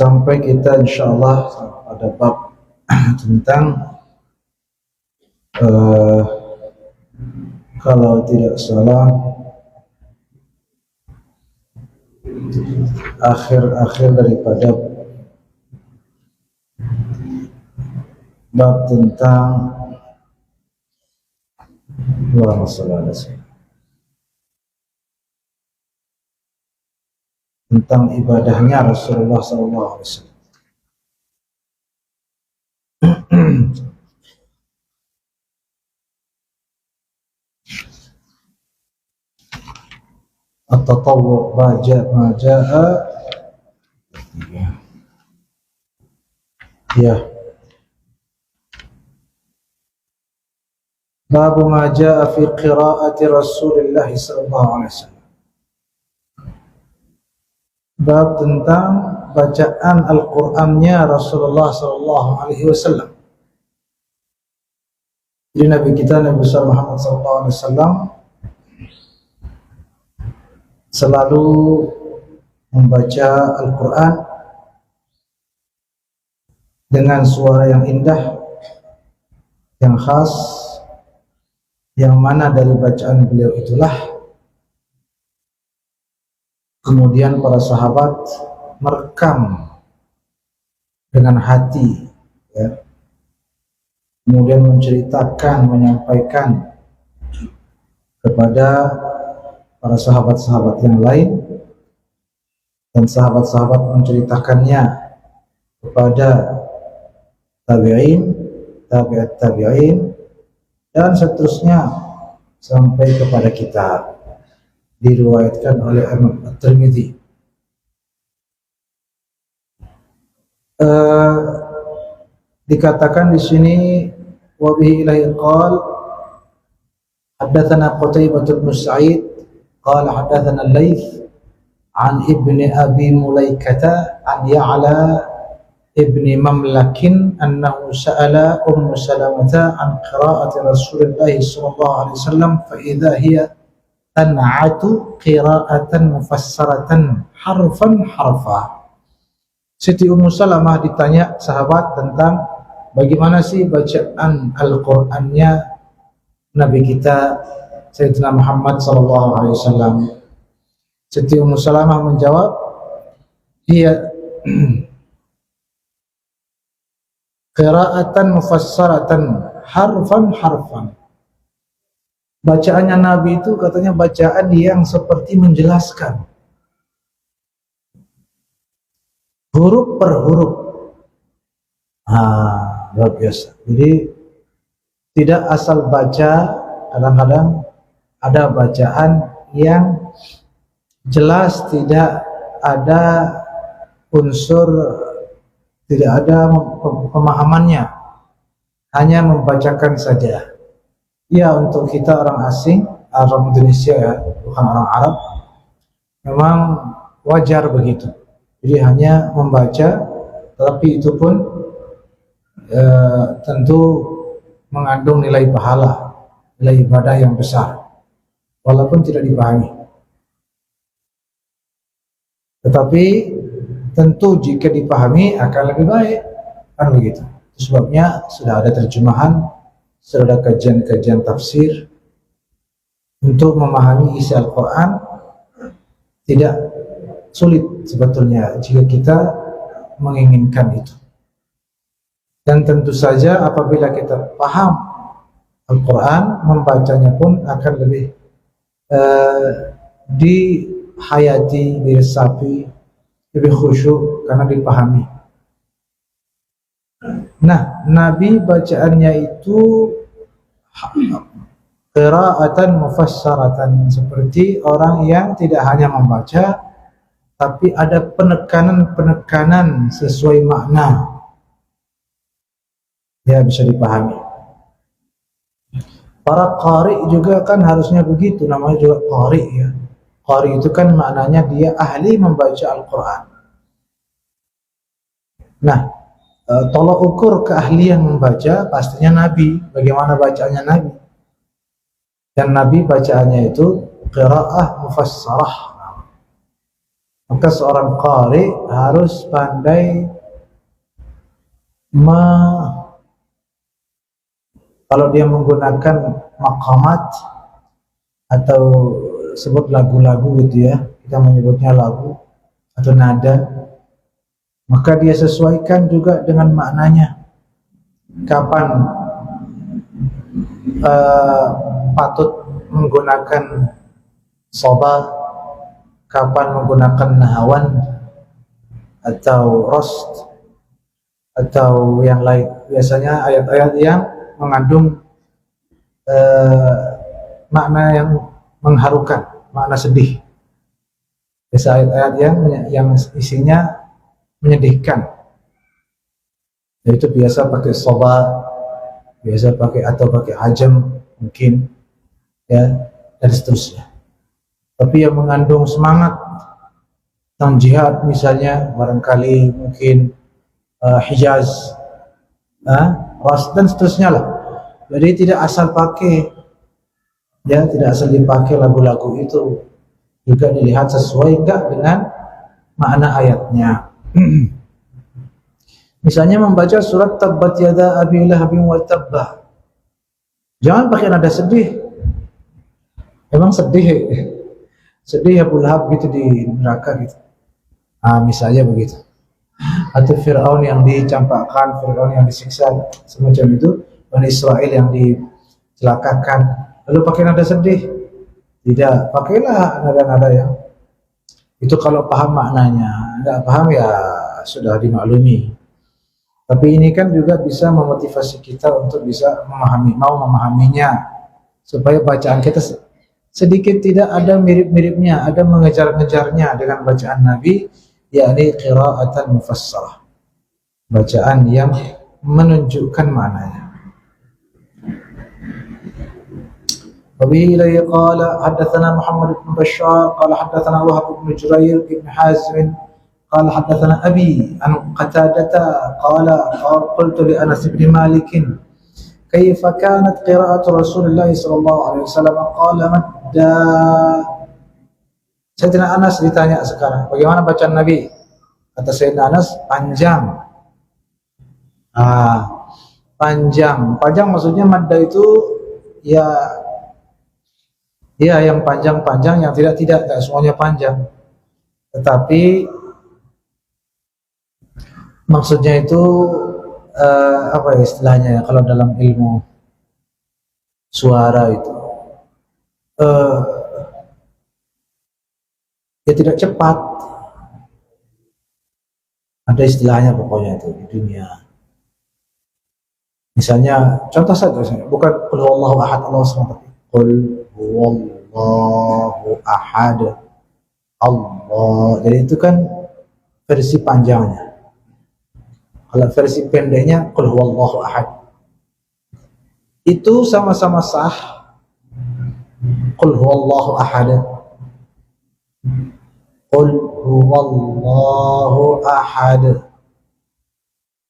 sampai kita insyaallah pada bab tentang kalau tidak salah akhir daripada bab tentang tentang ibadahnya Rasulullah SAW. At-tatawwu' ma jaa'a ya bab ma jaa'a fi qiraa'ati Rasulullah sallallahu alaihi wasallam. Bab tentang bacaan Al-Qur'annya Rasulullah sallallahu alaihi wasallam. Jadi Nabi kita Nabi Muhammad sallallahu alaihi wasallam selalu membaca Al-Quran dengan suara yang indah, yang khas, yang mana dari bacaan beliau itulah kemudian para sahabat merekam dengan hati, ya. Kemudian menceritakan, menyampaikan kepada para sahabat-sahabat yang lain, dan sahabat-sahabat menceritakannya kepada tabi'in, tabi'at tabi'in, dan seterusnya sampai kepada kita. Diriwayatkan oleh Imam At-Tirmidzi. Dikatakan di sini wa bihi ilahi qal haddatsana Qutaibah bin Sa'id قال حدثنا الليث عن ابن أبي مليكة عن يعلى ابن مملك أنه سأل أم سلمة عن قراءة رسول الله صلى الله عليه وسلم فإذا هي تنعت قراءة مفسرة حرفا حرفا. Siti Ummu Salamah ditanya sahabat tentang bagaimana sih bacaan Al-Qur'annya Nabi kita Sayyidina Muhammad sallallahu alaihi wasallam. Siti Ummu Salamah menjawab, "Hiya qira'atan mufassaratan harfan harfan." Bacaannya Nabi itu katanya bacaan yang seperti menjelaskan huruf per huruf. Luar biasa. Jadi tidak asal baca, kadang-kadang ada bacaan yang jelas tidak ada unsur, tidak ada pemahamannya, hanya membacakan saja. Ya, untuk kita orang asing, orang Indonesia ya, bukan orang Arab, memang wajar begitu. Jadi hanya membaca, tapi itu pun tentu mengandung nilai pahala, nilai ibadah yang besar, walaupun tidak dipahami. Tetapi tentu jika dipahami akan lebih baik, kan begitu. Sebabnya sudah ada terjemahan, sudah ada kajian-kajian tafsir. Untuk memahami isi Al-Quran tidak sulit sebetulnya jika kita menginginkan itu. Dan tentu saja apabila kita paham Al-Quran, membacanya pun akan lebih dihayati, diresapi, lebih khusyuk karena dipahami. Nah, Nabi bacaannya itu qira'atan mufassaratan, seperti orang yang tidak hanya membaca, tapi ada penekanan-penekanan sesuai makna. Ya, bisa dipahami. Para qari juga kan harusnya begitu, namanya juga qari ya. Qari itu kan maknanya dia ahli membaca Al-Quran. Nah, tolak ukur keahlian membaca pastinya Nabi, bagaimana bacaannya Nabi. Dan Nabi bacaannya itu qiraah mufassarah. Maka seorang qari harus pandai kalau dia menggunakan maqamat atau sebut lagu-lagu gitu ya, kita menyebutnya lagu atau nada, maka dia sesuaikan juga dengan maknanya. Kapan patut menggunakan soba, kapan menggunakan nahawan atau rost atau yang lain. Biasanya ayat-ayat yang mengandung makna yang mengharukan, makna sedih. Biasa ayat-ayat yang isinya menyedihkan. Itu biasa pakai soba, biasa pakai atau pakai ajam mungkin, ya, dan seterusnya. Tapi yang mengandung semangat tentang jihad misalnya, barangkali mungkin Hijaz, Ras dan seterusnya lah. Jadi tidak asal pakai, ya, tidak asal dipakai lagu-lagu itu, juga dilihat sesuai enggak dengan makna ayatnya. Misalnya membaca surat Tabbat Yada Abi Lahabin wa Tabba, jangan pakai nada sedih. Emang sedih Abu Lahab gitu di neraka gitu. Misalnya begitu. Atau Fir'aun yang dicampakkan, Fir'aun yang disiksa, semacam itu, Bani Israel yang dicelakakan, lalu pakai nada sedih. Tidak, pakailah nada-nada yang itu kalau paham maknanya. Enggak paham ya sudah dimaklumi. Tapi ini kan juga bisa memotivasi kita untuk bisa memahaminya, supaya bacaan kita sedikit tidak ada mirip-miripnya, ada mengejar-ngejarnya dengan bacaan Nabi, yakni qira'atan mufassarah, bacaan yang menunjukkan maknanya. Wabihi qala haddatsana Muhammad bin Bashar qala haddatsana Wahab bin Jurair bin Hazim qala haddatsana Abi an Qatadah qala qultu li Anas bin Malik kaifa kanat qira'atu Rasulullah sallallahu alaihi wasallam qala madda. Sayyidina Anas ditanya sekarang, bagaimana bacaan Nabi? Kata Sayyidina Anas, panjang. Panjang maksudnya madda itu ya yang panjang-panjang, yang tidak semuanya panjang. Tetapi maksudnya itu apa ya istilahnya ya, kalau dalam ilmu suara itu ya tidak cepat, ada istilahnya pokoknya itu di dunia. Misalnya contoh saja, bukan qul huwallahu ahad Allahu samad, qul huwallahu ahad Allah. Jadi itu kan versi panjangnya. Kalau versi pendeknya qul huwallahu ahad, itu sama-sama sah. Qul huwallahu ahad, qul huwallahu ahad.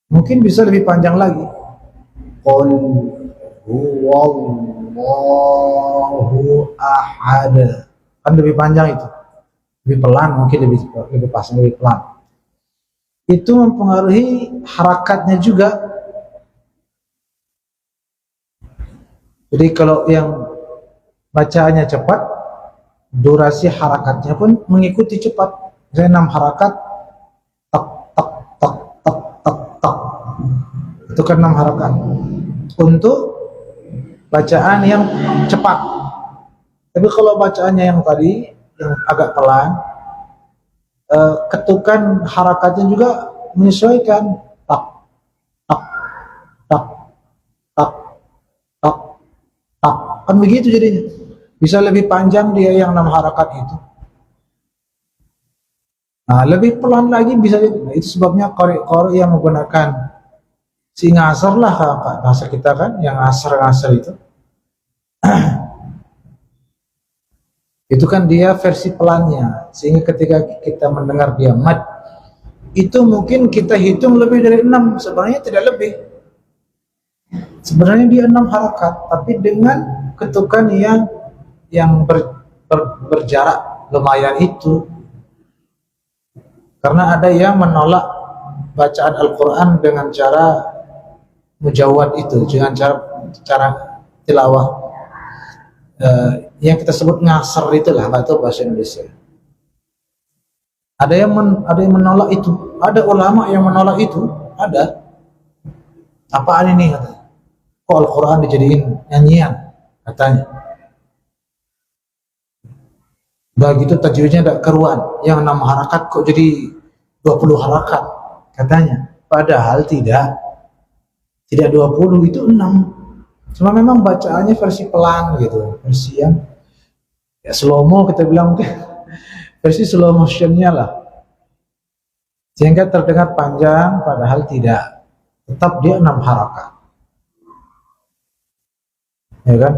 Mungkin bisa lebih panjang lagi, qul huwallahu ahad, kan lebih panjang itu, lebih pelan, mungkin lebih pas, lebih pelan. Itu mempengaruhi harakatnya juga. Jadi kalau yang bacaannya cepat, durasi harakatnya pun mengikuti cepat. Misalnya 6 harakat, tak tak tak tak tak tak, itu kan 6 harakat untuk bacaan yang cepat. Tapi kalau bacaannya yang tadi yang agak pelan, ketukan harakatnya juga menyesuaikan, tak tak tak tak tak tak, kan begitu jadinya. Bisa lebih panjang dia yang 6 harakat itu. Lebih pelan lagi bisa jadi. Itu sebabnya qari yang menggunakan si ngasar lah, bahasa kita kan, yang ngasar itu. Itu kan dia versi pelannya, sehingga ketika kita mendengar dia mad, itu mungkin kita hitung lebih dari 6, sebenarnya tidak lebih. Sebenarnya dia 6 harakat, tapi dengan ketukan yang berjarak lumayan itu. Karena ada yang menolak bacaan Al-Quran dengan cara mujawad itu, dengan cara tilawah yang kita sebut ngasar itulah, nggak tahu bahasa Indonesia. Ada yang menolak itu, ada ulama yang menolak itu, ada. Apaan ini katanya? Kok Al-Quran dijadiin nyanyian katanya? Udah gitu tajwidnya tidak keruan, yang 6 harakat kok jadi 20 harakat katanya. Padahal tidak 20, itu 6. Cuma memang bacaannya versi pelan gitu, versi yang ya slow mo kita bilang, versi slow motionnya lah, sehingga terdengar panjang padahal tidak, tetap dia 6 harakat, ya kan?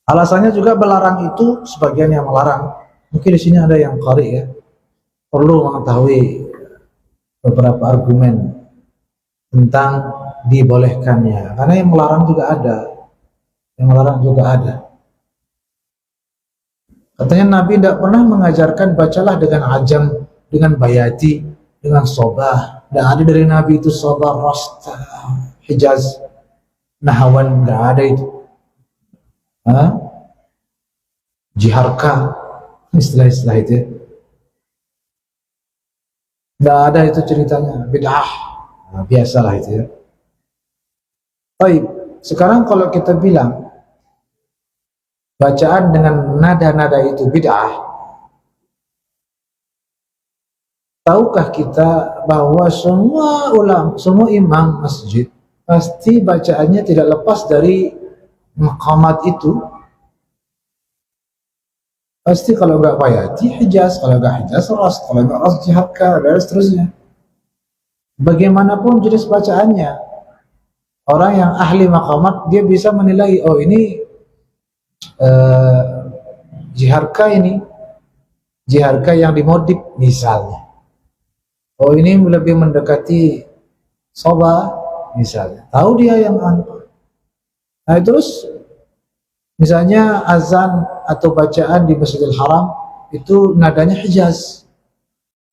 Alasannya juga melarang itu, sebagian yang melarang, mungkin di sini ada yang qari ya, perlu mengetahui beberapa argumen tentang dibolehkannya, karena yang melarang juga ada. Katanya Nabi tidak pernah mengajarkan bacalah dengan ajam, dengan bayati, dengan sobah. Tidak ada dari Nabi itu sobah, rost, hijaz, nahawan, tidak ada itu. Jiharka, istilah-istilah itu. Tidak ada itu ceritanya, bid'ah. Nah, biasalah itu ya. Baik, sekarang kalau kita bilang bacaan dengan nada-nada itu bid'ah, tahukah kita bahwa semua ulama, semua imam masjid pasti bacaannya tidak lepas dari maqamat itu? Pasti kalau enggak bayati hijaz, kalau enggak hijaz ras, kalau enggak ras jiharka, dan seterusnya. Bagaimanapun jenis bacaannya, orang yang ahli maqamat dia bisa menilai, oh ini jiharka, ini jiharka yang dimodik misalnya, oh ini lebih mendekati soba misalnya, tahu dia yang nah terus misalnya azan atau bacaan di Masjidil Haram itu nadanya hijaz.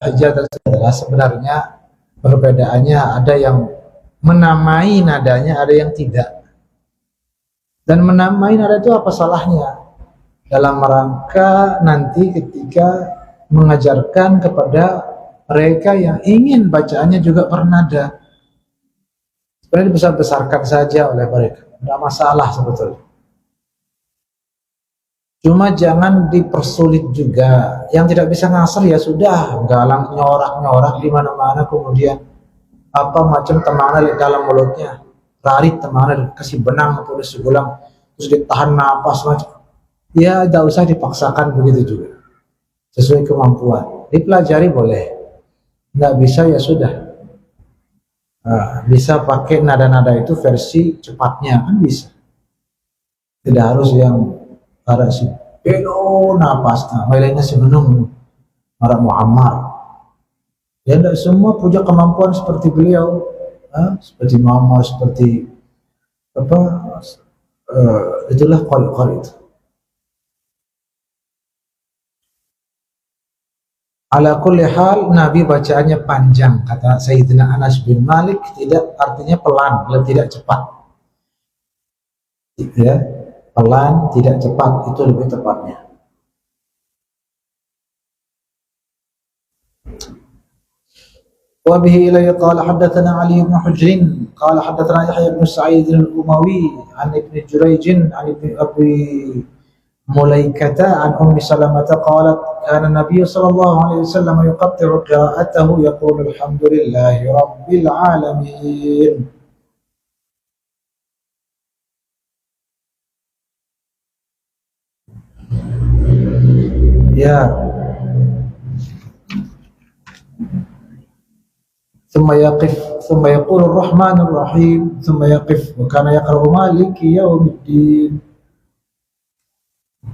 Hijaz adalah sebenarnya perbedaannya, ada yang menamai nadanya, ada yang tidak. Dan menamai nada itu apa salahnya? Dalam rangka nanti ketika mengajarkan kepada mereka yang ingin bacaannya juga bernada, sebenarnya dibesar-besarkan saja oleh mereka, tidak masalah sebetulnya. Cuma jangan dipersulit juga. Yang tidak bisa ngasar ya sudah, galang nyorak-nyorak di mana-mana, kemudian apa macam temannya di dalam mulutnya, tarik temannya kasih benang atau disugulang, terus ditahan napas macam. Ya tidak usah dipaksakan begitu juga. Sesuai kemampuan. Dipelajari boleh. Tidak bisa ya sudah. Bisa pakai nada-nada itu versi cepatnya kan bisa. Tidak harus yang ada si Beno napas, lainnya si Benung, Marah Muhammad. Ya tidak semua punya kemampuan seperti beliau, seperti Muhammad, seperti apa, itulah qari itu. Ala kulli hal, Nabi bacaannya panjang, kata Sayyidina Anas bin Malik, tidak artinya pelan, tidak cepat. Ya, pelan, tidak cepat, itu lebih tepatnya. وبه إليه قال حدثنا علي بن حجر قال حدثنا يحيى بن سعيد الأموي عن ابن جريج عن ابن أبي مليكة عن أم سلمة قالت كان النبي صلى الله عليه وسلم يقطع قراءته يقول الحمد لله رب العالمين. Ya, ثم يقف ثم يقول الرحمن الرحيم ثم يقف وكان يقرأ مالك يوم الدين.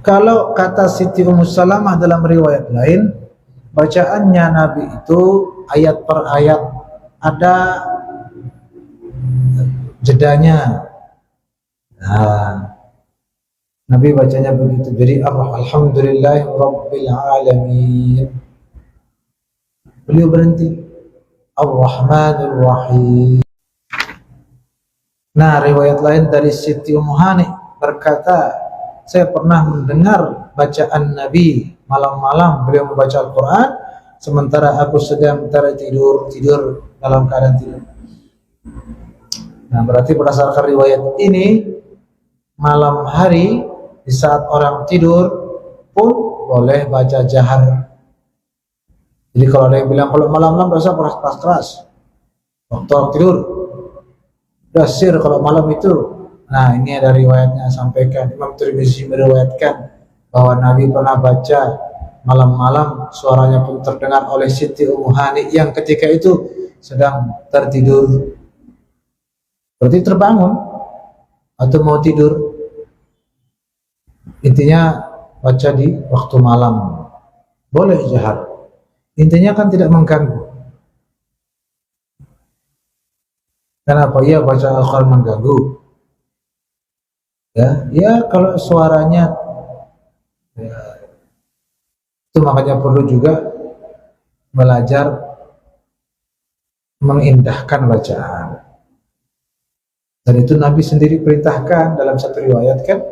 Kalau kata Siti Ummu Salamah dalam riwayat lain, bacaannya Nabi itu ayat per ayat ada jedanya. Nabi bacanya begitu. Jadi alhamdulillah rabbil alamin. Beliau berhenti. Ar-Rahmanir Rahim. Nah, riwayat lain dari Siti Ummu Hani berkata, saya pernah mendengar bacaan Nabi malam-malam beliau membaca Al-Quran sementara aku sedang tidur dalam keadaan tidur. Nah, berarti berdasarkan riwayat ini, malam hari di saat orang tidur pun boleh baca jahar. Jadi kalau ada yang bilang kalau malam-malam dosa keras-keras, waktu orang tidur dasir kalau malam itu. Nah, ini ada riwayatnya, sampaikan Imam Tirmizi meriwayatkan bahwa Nabi pernah baca malam-malam, suaranya pun terdengar oleh Siti Ummu Hani yang ketika itu sedang tertidur. Berarti terbangun atau mau tidur, intinya baca di waktu malam, boleh jahar. Intinya kan tidak mengganggu. Kenapa? Iya, baca Al-Quran mengganggu. Ya kalau suaranya, ya, itu makanya perlu juga belajar mengindahkan bacaan. Dan itu Nabi sendiri perintahkan dalam satu riwayat kan,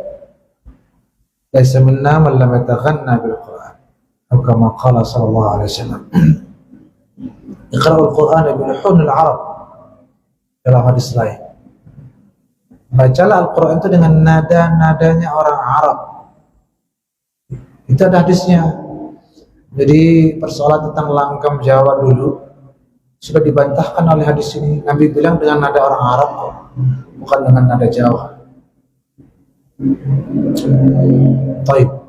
laisa minna man lam yataghanna bil Quran, atau kama qala sallallahu alaihi wasallam. Iqra'ul Quran bi luhunil Arab, dalam hadis lain. Bacalah Al-Quran itu dengan nada-nadanya orang Arab. Itu ada hadisnya. Jadi persoalan tentang langgam Jawa dulu sudah dibantahkan oleh hadis ini. Nabi bilang dengan nada orang Arab kok, bukan dengan nada Jawa. Baik.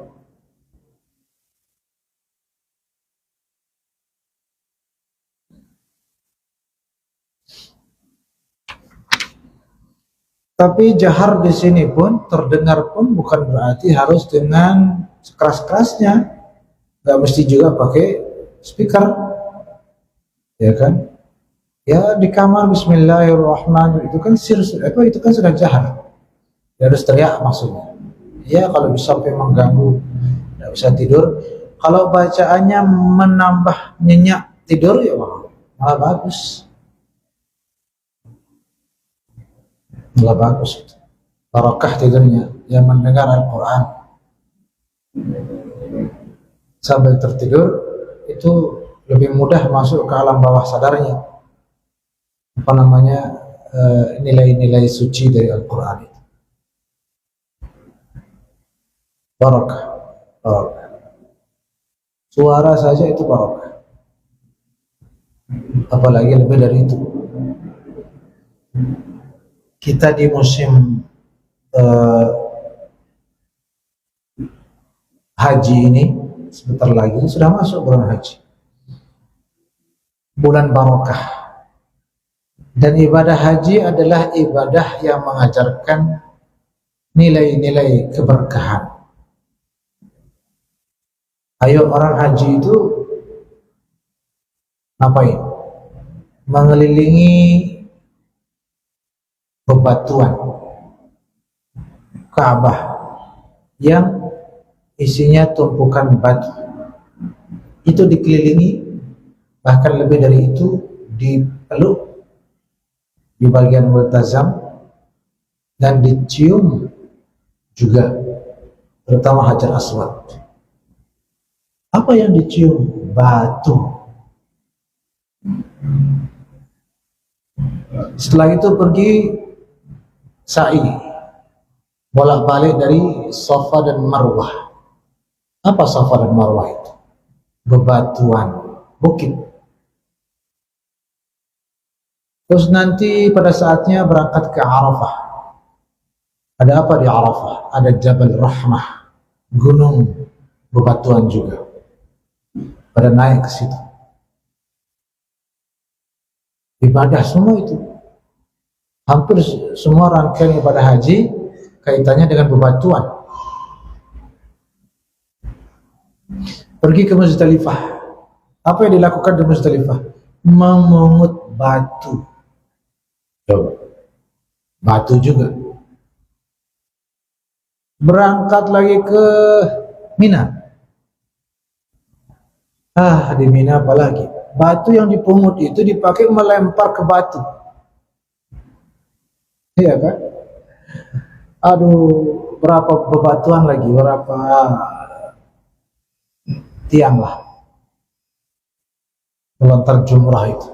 Tapi jahar di sini pun, terdengar pun bukan berarti harus dengan sekeras-kerasnya. Gak mesti juga pakai speaker, ya kan? Ya di kamar Bismillahirrahmanirrahim itu kan itu kan sudah jahar. Ya, harus teriak maksudnya. Ya kalau bisa sampai mengganggu, tidak bisa tidur. Kalau bacaannya menambah nyenyak tidur ya malah bagus. Malah bagus. Barakah tidurnya yang mendengar Al-Quran sambil tertidur itu lebih mudah masuk ke alam bawah sadarnya. Apa namanya, nilai-nilai suci dari Al-Quran itu. Barakah. Suara saja itu barakah. Apalagi lebih dari itu. Kita di musim haji ini, sebentar lagi sudah masuk bulan haji, bulan barakah. Dan ibadah haji adalah ibadah yang mengajarkan nilai-nilai keberkahan. Ayo orang haji itu ngapain? Mengelilingi bebatuan Ka'bah yang isinya tumpukan batu. Itu dikelilingi, bahkan lebih dari itu dipeluk di bagian multazam dan dicium juga, terutama Hajar Aswad. Apa yang dicium? Batu. Setelah itu pergi sa'i, bolak-balik dari Safa dan Marwah. Apa Safa dan Marwah itu? Bebatuan, bukit. Terus nanti pada saatnya berangkat ke Arafah. Ada apa di Arafah? Ada Jabal Rahmah, gunung bebatuan juga. Pada naik ke situ. Ibadah semua itu. Hampir semua rangkaian ibadah haji kaitannya dengan bebatuan. Pergi ke Muzdalifah. Apa yang dilakukan di Muzdalifah? Memungut batu. Coba. Batu juga. berangkat lagi ke Mina. Di Mina apalagi batu yang dipungut itu dipakai melempar ke batu, iya kan? Aduh, berapa bebatuan lagi, berapa tiang lah melontar jumrah itu.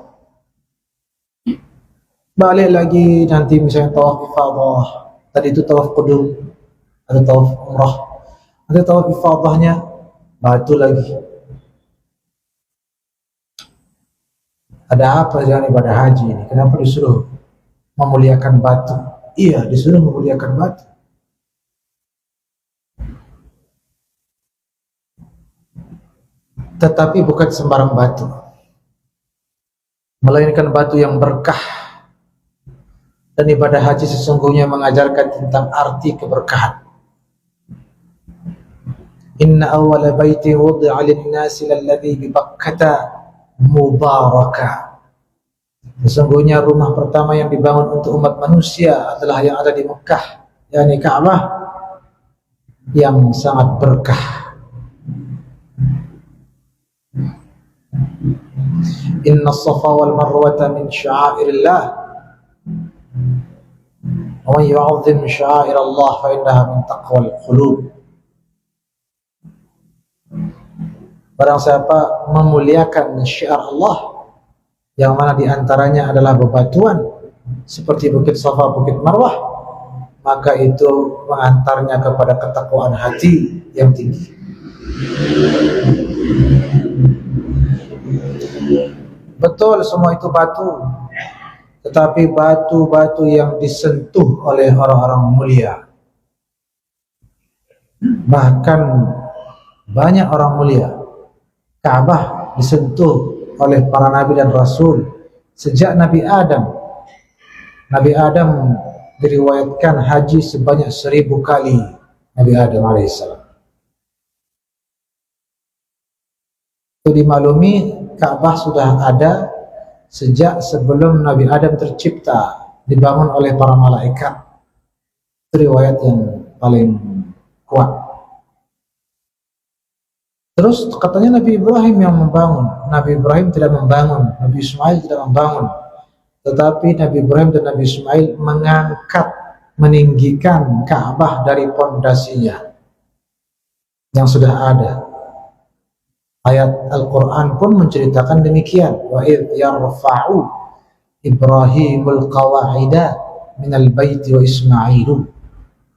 Balik lagi nanti misalnya tawaf ifadah, tadi itu tawaf qudum, ada tawaf umrah, ada tawaf ifadahnya batu lagi. Ada apa dengan ibadah haji ini? Kenapa disuruh memuliakan batu? Iya, disuruh memuliakan batu. Tetapi bukan sembarang batu, melainkan batu yang berkah. Dan ibadah haji sesungguhnya mengajarkan tentang arti keberkahan. Inna awwala baiti wudi'a lin-nasi lalladzi bi Bakkah mubaraka. Sesungguhnya rumah pertama yang dibangun untuk umat manusia adalah yang ada di Mekah, yakni Ka'bah yang sangat berkah. Inna as-safa wal marwata min sya'airillah wa man yu'azzim sya'airallah fa innaha min taqwal qulub. Barang siapa memuliakan syiar Allah, yang mana diantaranya adalah bebatuan seperti Bukit Safa, Bukit Marwah, maka itu mengantarnya kepada ketakwaan hati yang tinggi. Betul semua itu batu, tetapi batu-batu yang disentuh oleh orang-orang mulia. Bahkan banyak orang mulia. Ka'bah disentuh oleh para nabi dan rasul sejak Nabi Adam. Nabi Adam diriwayatkan haji sebanyak 1000 kali. Nabi Adam alaihissalam. Itu dimaklumi Ka'bah sudah ada sejak sebelum Nabi Adam tercipta, dibangun oleh para malaikat. Itu riwayat yang paling kuat. Terus katanya Nabi Ibrahim yang membangun. Nabi Ibrahim tidak membangun, Nabi Ismail tidak membangun. Tetapi Nabi Ibrahim dan Nabi Ismail mengangkat, meninggikan Ka'bah dari pondasinya yang sudah ada. Ayat Al-Quran pun menceritakan demikian. Wa idh yarfa'u Ibrahimul qawa'ida minal baiti wa Ismailu.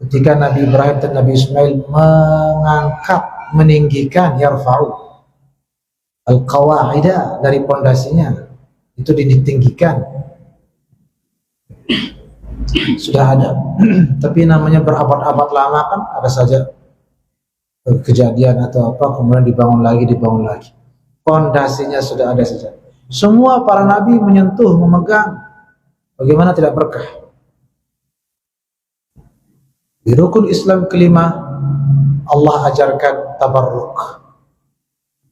Ketika Nabi Ibrahim dan Nabi Ismail mengangkat, meninggikan, yarfa'u al-qawa'ida dari pondasinya, itu ditinggikan, sudah ada. Tapi namanya berabad-abad lama kan ada saja kejadian atau apa, kemudian dibangun lagi. Pondasinya sudah ada saja. Semua para nabi menyentuh, memegang, bagaimana tidak berkah. Di rukun Islam kelima Allah ajarkan tabarruk.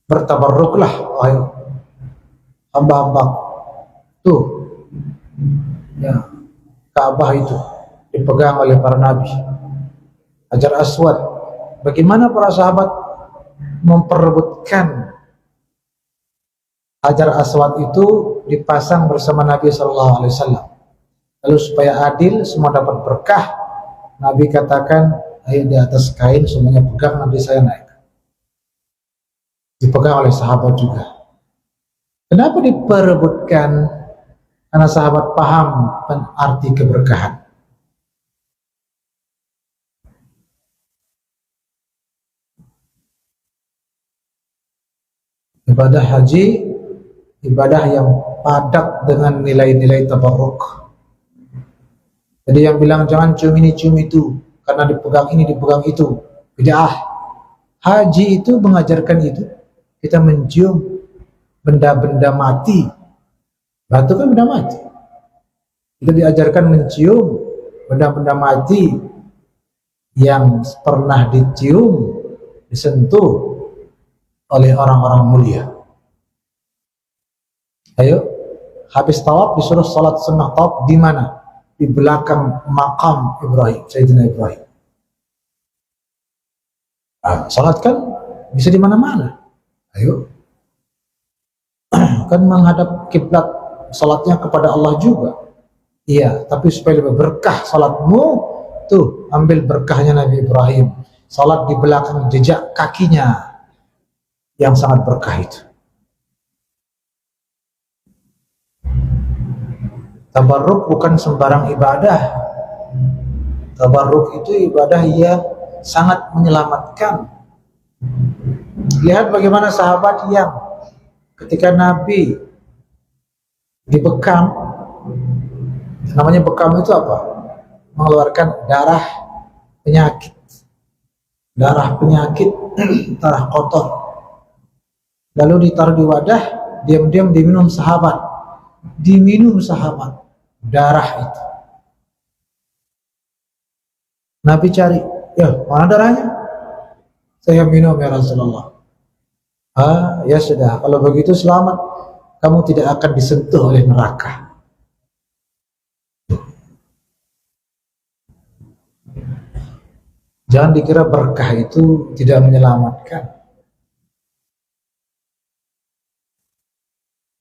Bertabarruklah wahai hamba-hamba. Tuh, ya, Ka'bah itu dipegang oleh para nabi. Hajar Aswad, bagaimana para sahabat memperebutkan Hajar Aswad itu dipasang bersama Nabi SAW. Lalu supaya adil, semua dapat berkah, Nabi katakan, ayo di atas kain semuanya pegang, nanti saya naik. Dipegang oleh sahabat juga. Kenapa diperebutkan? Karena sahabat paham arti keberkahan. Ibadah haji, ibadah yang padat dengan nilai-nilai tabarruk. Jadi yang bilang jangan cium ini cium itu, karena dipegang ini dipegang itu, bid'ah. Haji itu mengajarkan itu. Kita mencium benda-benda mati. Batu kan benda mati. Kita diajarkan mencium benda-benda mati yang pernah dicium, disentuh oleh orang-orang mulia. Ayo, habis tawaf disuruh salat sunnah tawaf di mana? Di belakang makam Ibrahim, Sayyidina Ibrahim. Salat kan bisa di mana-mana. Ayo, kan menghadap kiblat salatnya kepada Allah juga. Iya, tapi supaya lebih berkah salatmu, tuh ambil berkahnya Nabi Ibrahim. Salat di belakang jejak kakinya yang sangat berkah itu. Tabarruk bukan sembarang ibadah. Tabarruk itu ibadah yang sangat menyelamatkan. Lihat bagaimana sahabat yang ketika Nabi dibekam, namanya bekam itu apa? Mengeluarkan darah penyakit, darah kotor. Lalu ditaruh di wadah, diam-diam diminum sahabat darah itu. Nabi cari, ya mana darahnya? Saya minum ya Rasulullah. Ya sudah, kalau begitu selamat, kamu tidak akan disentuh oleh neraka. Jangan dikira berkah itu tidak menyelamatkan.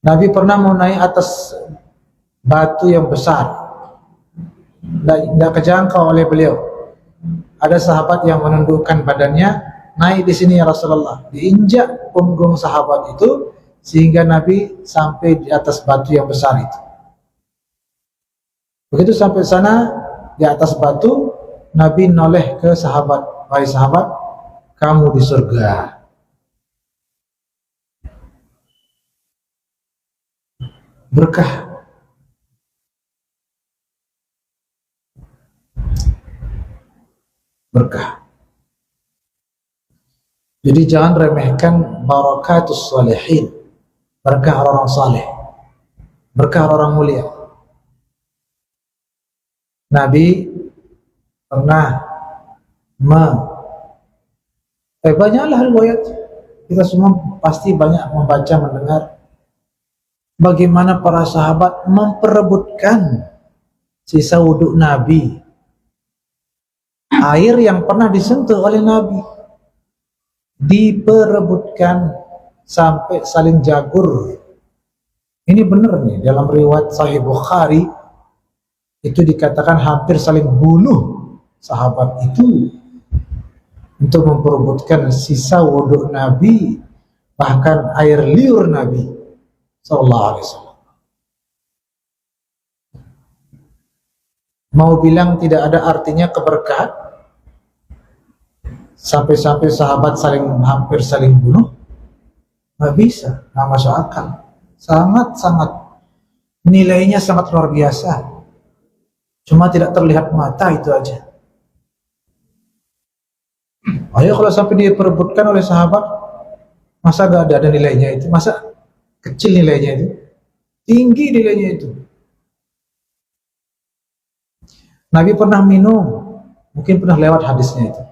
Nabi pernah mau naik atas batu yang besar, tidak kejangkau oleh beliau. Ada sahabat yang menundukkan badannya, naik di sini ya Rasulullah. Diinjak punggung sahabat itu sehingga Nabi sampai di atas batu yang besar itu. Begitu sampai sana di atas batu, Nabi noleh ke sahabat, wahai sahabat, kamu di surga. Berkah. Berkah. Jadi jangan remehkan barakatus salihin, berkah orang saleh, berkah orang mulia. Nabi pernah banyaklah riwayat, kita semua pasti banyak membaca, mendengar bagaimana para sahabat memperebutkan sisa wudhu Nabi, air yang pernah disentuh oleh Nabi, diperebutkan sampai saling jagur. Ini benar nih, dalam riwayat Sahih Bukhari itu dikatakan hampir saling bunuh sahabat itu untuk memperebutkan sisa wudhu Nabi, bahkan air liur Nabi sallallahu alaihi wasallam. Mau bilang tidak ada artinya keberkahan sampai-sampai sahabat hampir saling bunuh? Nggak bisa, nggak masuk akal. Sangat nilainya sangat luar biasa. Cuma tidak terlihat mata, itu aja. Ayo kalau sampai dia perebutkan oleh sahabat, masa gak ada nilainya itu? Masa kecil nilainya itu? Tinggi nilainya itu. Nabi pernah minum, mungkin pernah lewat hadisnya itu,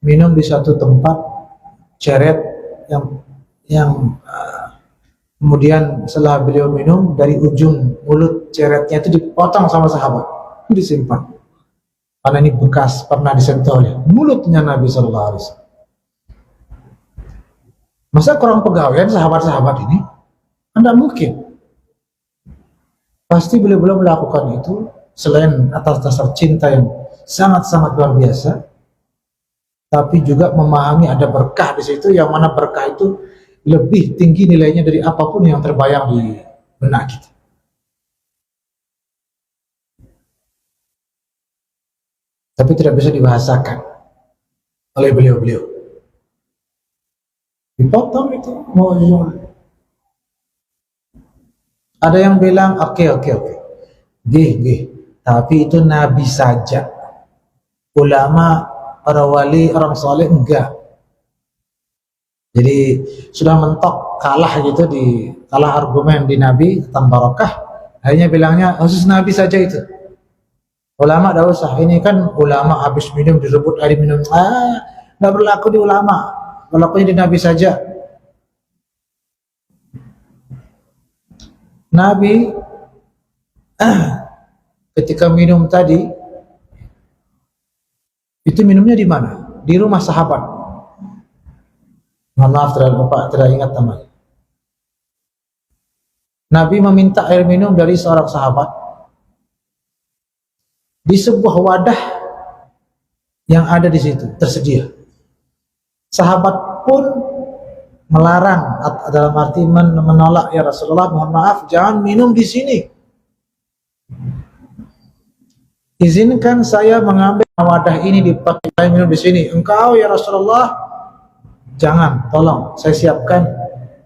minum di satu tempat ceret yang kemudian setelah beliau minum, dari ujung mulut ceretnya itu dipotong sama sahabat, disimpan karena ini bekas pernah disentuh oleh mulutnya Nabi sallallahu alaihi wasallam. Masa kurang pegawaian sahabat-sahabat ini? Tidak mungkin. Pasti beliau melakukan itu selain atas dasar cinta yang sangat-sangat luar biasa, tapi juga memahami ada berkah di situ, yang mana berkah itu lebih tinggi nilainya dari apapun yang terbayang di benak kita. Tapi tidak bisa dibahasakan oleh beliau-beliau. Dipotong itu mau jual. Ada yang bilang oke. Gih. Tapi itu Nabi saja. Ulama, para wali, orang soleh enggak. Jadi sudah mentok, kalah gitu, kalah argumen di Nabi tentang barakah. Akhirnya bilangnya khusus Nabi saja itu. Ulama tidak usah. Ini kan ulama habis minum direbut air minum. Tidak berlaku di ulama. Berlakunya di Nabi saja. Nabi ketika minum tadi, itu minumnya di mana? Di rumah sahabat. Mohon maaf, tidak ingat namanya. Nabi meminta air minum dari seorang sahabat di sebuah wadah yang ada di situ tersedia. Sahabat pun melarang, dalam arti menolak, ya Rasulullah, mohon maaf, jangan minum di sini. Izinkan saya mengambil wadah ini dipakai minum di sini. Engkau ya Rasulullah, jangan, tolong, saya siapkan.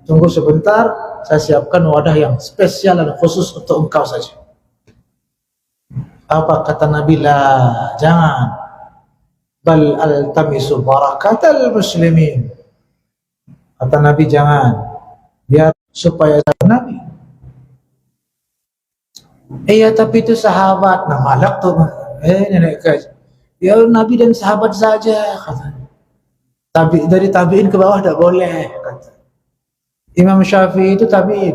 Tunggu sebentar, saya siapkan wadah yang spesial dan khusus untuk engkau saja. Apa kata Nabi? La, jangan. Bal altamisu barakatal muslimin. Kata Nabi, jangan. Biar supaya Nabi. Iya, tapi itu sahabat. Nah, malak tuh. Nenek kaj. Ya Nabi dan sahabat saja, kata. Dari tabiin ke bawah tidak boleh, kata. Imam Syafi'i itu tabi'in.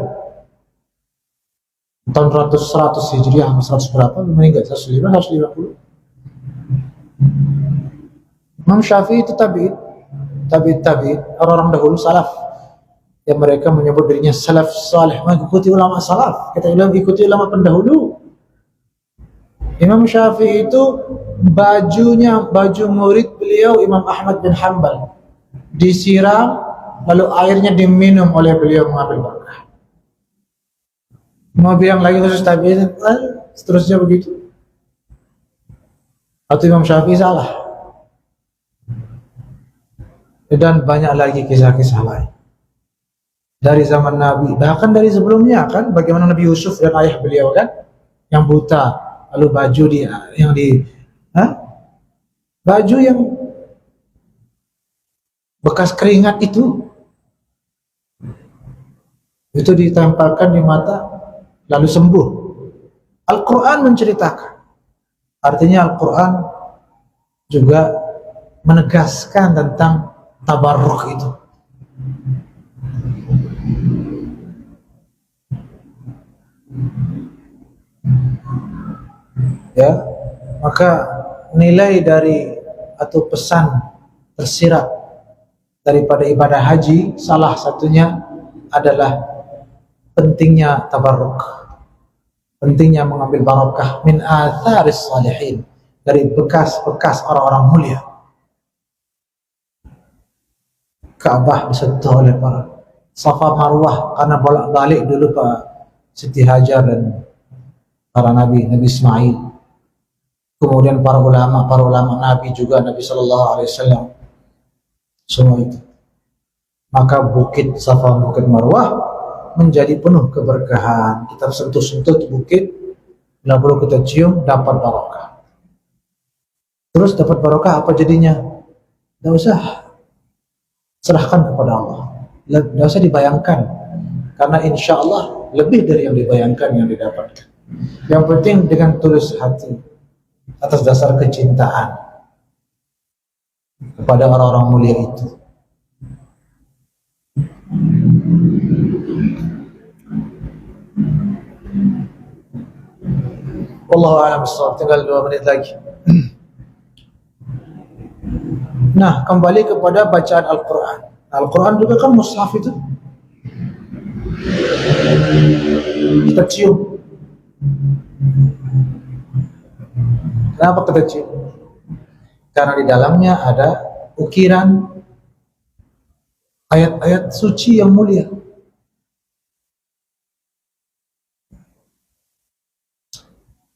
Tahun 100 Hijriah, 100 berapa, meninggal 105, 150. Imam Syafi'i itu tabi'in. Tabi'in, orang-orang dahulu salaf. Yang mereka menyebut dirinya salaf salih, mengikuti ulama salaf. Kita bilang ikuti ulama pendahulu. Imam Syafi'i itu baju murid beliau Imam Ahmad bin Hanbal disiram, lalu airnya diminum oleh beliau mengambil berkah. Mau bilang lagi khusus tabi'in, seterusnya begitu. Atau Imam Syafi'i salah. Dan banyak lagi kisah-kisah lain. Dari zaman Nabi, bahkan dari sebelumnya kan, bagaimana Nabi Yusuf dan ayah beliau kan, yang buta, lalu baju baju yang bekas keringat itu ditempelkan di mata, lalu sembuh. Al-Quran menceritakan. Artinya Al-Quran juga menegaskan tentang tabarruk itu. Ya, maka nilai dari atau pesan tersirat daripada ibadah haji salah satunya adalah pentingnya tabarruk, pentingnya mengambil barokah min atharis salihin, dari bekas-bekas orang-orang mulia. Ka'bah disentuh oleh para Safa Marwah karena bolak-balik dulu Pak Siti Hajar dan para Nabi Ismail. Kemudian para ulama Nabi juga, Nabi Sallallahu Alaihi Wasallam, semua itu. Maka bukit Safa, bukit Marwah menjadi penuh keberkahan. Kita sentuh-sentuh di bukit, bila perlu kita cium, dapat barokah. Terus dapat barokah apa jadinya? Tidak usah, serahkan kepada Allah. Tidak usah dibayangkan, karena insya Allah lebih dari yang dibayangkan yang didapatkan. Yang penting dengan tulus hati, atas dasar kecintaan kepada orang-orang mulia itu. Wallahu a'lam bishawab. Tinggal 2 menit lagi. Nah, kembali kepada bacaan Al-Quran. Al-Quran juga kan mushaf itu kita cium. Kenapa kita cium? Karena di dalamnya ada ukiran ayat-ayat suci yang mulia.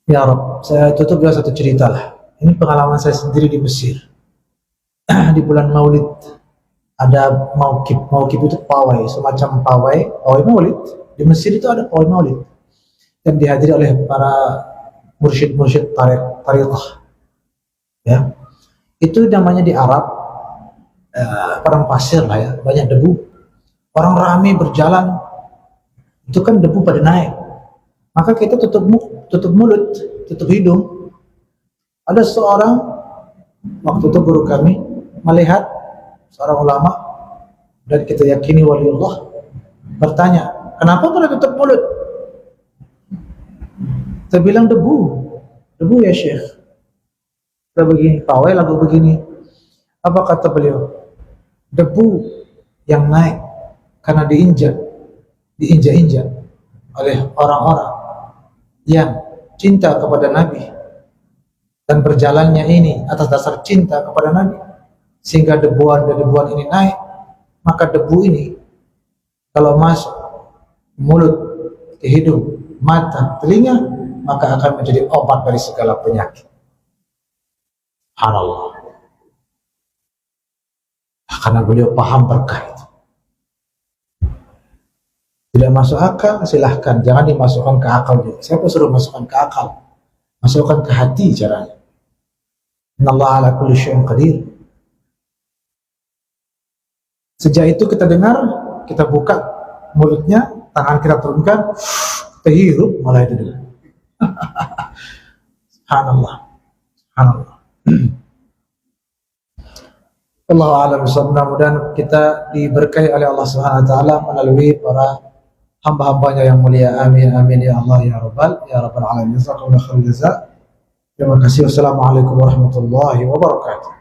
Ya Rabb, saya tutup dengan satu cerita lah. Ini pengalaman saya sendiri di Mesir. Di bulan Maulid ada maukib itu pawai, semacam pawai Maulid. Di Mesir itu ada pawai Maulid yang dihadiri oleh para mursyid tariqah. Ya, itu namanya di Arab padang pasir lah ya, banyak debu, orang ramai berjalan, itu kan debu pada naik. Maka kita tutup mulut, tutup hidung. Ada seorang, waktu itu guru kami melihat seorang ulama dan kita yakini waliullah, bertanya, kenapa pada tutup mulut? Kita bilang debu ya Syekh. Kita begini, pawai lagu begini. Apa kata beliau? Debu yang naik karena diinjak-injak oleh orang-orang yang cinta kepada Nabi dan berjalannya ini atas dasar cinta kepada Nabi, sehingga debuan ini naik. Maka debu ini kalau masuk mulut, ke hidung, mata, telinga, maka akan menjadi obat dari segala penyakit. Subhanallah. Karena beliau paham berkah itu. Tidak masuk akal, silahkan, jangan dimasukkan ke akal juga. Siapa suruh masukkan ke akal? Masukkan ke hati caranya. Innallaha ala kulli syai'in qadir. Sejak itu kita dengar, kita buka mulutnya, tangan kita turunkan, kita hirup, malah itu dulu. Subhanallah. Subhanallah. Allah a'lam bishawab. Mudah-mudahan kita diberkahi oleh Allah Subhanahu wa taala melalui para hamba-hambanya yang mulia. Amin amin ya Allah ya rabbal alamin. Jazakumullahu khairan jazaa. Terima kasih. Wassalamualaikum warahmatullahi wabarakatuh.